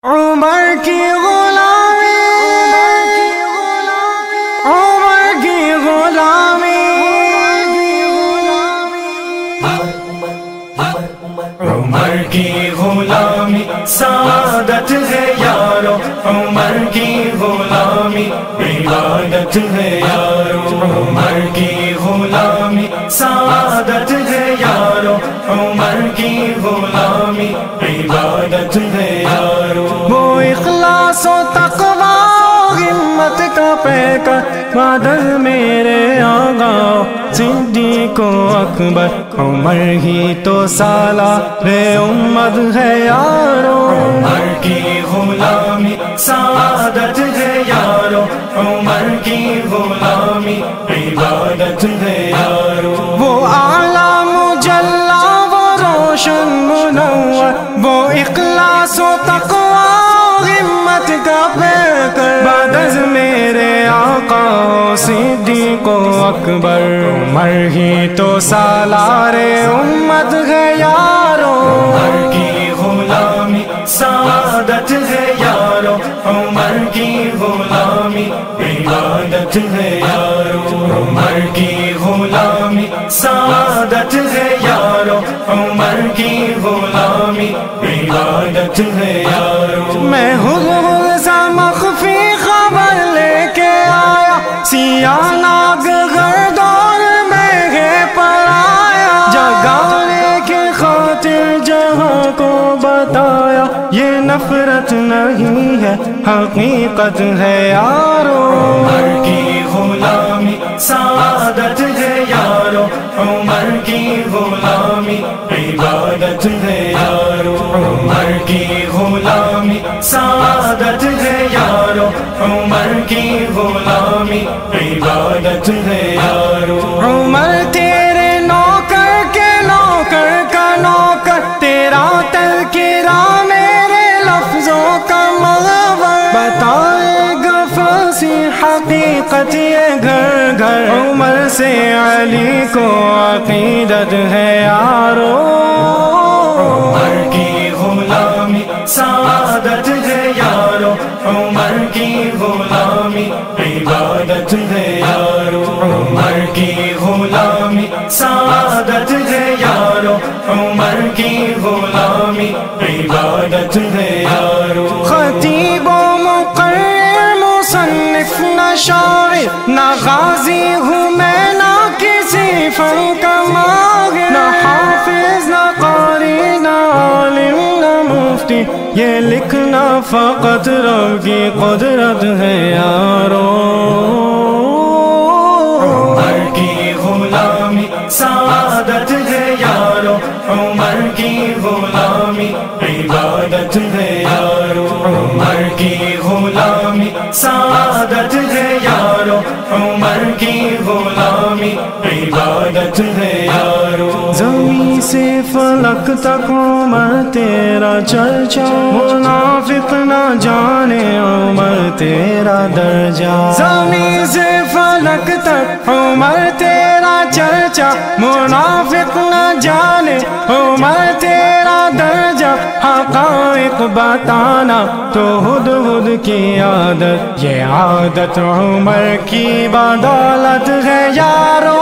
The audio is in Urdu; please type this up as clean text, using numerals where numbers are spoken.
عمر کی غلامی، عمر کی غلامی، عمر کی غلامی سعادت ہے یارو، عمر کی غلامی عبادت ہے یارو، عمر کی غلامی سعادت ہے یارو، عمر کی غلامی عبادت ہے یارو۔ وہ اخلاص و تقوی ہمت کا پیکر مدد میرے آقا صدیق و اکبر، عمر ہی تو سالار امت ہے یارو، عمر کی غلامی سعادت ہے یارو، عمر کی غلامی عبادت ہے یارو۔ وہ اعلیٰ مجلا وہ روشن منور، وہ اخلاص و تقوی ہمت کا پیکر مدد میرے آقا صدیق و اکبر، عمر ہی تو سالار امت ہے یارو، عمر کی غلامی سعادت ہے یارو، عمر کی غلامی عبادت ہے یارو، عمر کی غلامی سعادت ہے یارو، عمر کی غلامی عبادت ہے یارو۔ میں ہوں سا مخفی خبر لے کے آیا، سیاہ ناگ گردون میں ہے پرایا، جگانے کی خاطر جہاں کو بتایا، یہ نفرت نہیں ہے حقیقت ہے یارو، عمر کی غلامی سعادت ہے یارو، عمر کی غلامی عبادت ہے یارو، عمر کی غلامی سعادت ہے یارو، عمر کی غلامی عبادت ہے یارو۔ عمر تیرے نوکر کے نوکر کا نوکر، تیرا تذکرہ میرے لفظوں کا مغبر، بتائے گا فصیح حقیقت یہ گھر گھر، عمر سے علی کو عقیدت ہے یارو، عمر کی غلامی سعادت ہے یارو، عمر کی غلامی عبادت ہے یارو، عمر کی غلامی سعادت ہے یارو، عمر کی غلامی عبادت ہے یارو۔ خطیب و مقرر مصنف نہ شاعر نہ غازی ہوں میں، نہ کسی فن کا ماہر، نہ حافظ نہ قاری نہ عالم نہ مفتی، یہ لکھنا فقط رب کی قدرت ہے یارو، عمر کی غلامی سعادت ہے یارو، عمر کی غلامی عبادت ہے یارو، عمر کی غلامی سعادت ہے یارو، عمر کی غلامی عبادت ہے یارو۔ زمین سے فلک تک عمر تیرا چرچا، منافق نہ جانے عمر تیرا درجہ، زمین سے فلک تک عمر تیرا چرچا، منافق نہ جانے عمر تیرا درجہ، حقائق بتانا تو ہدہد کی عادت، یہ عادت عمر کی بدولت ہے یارو۔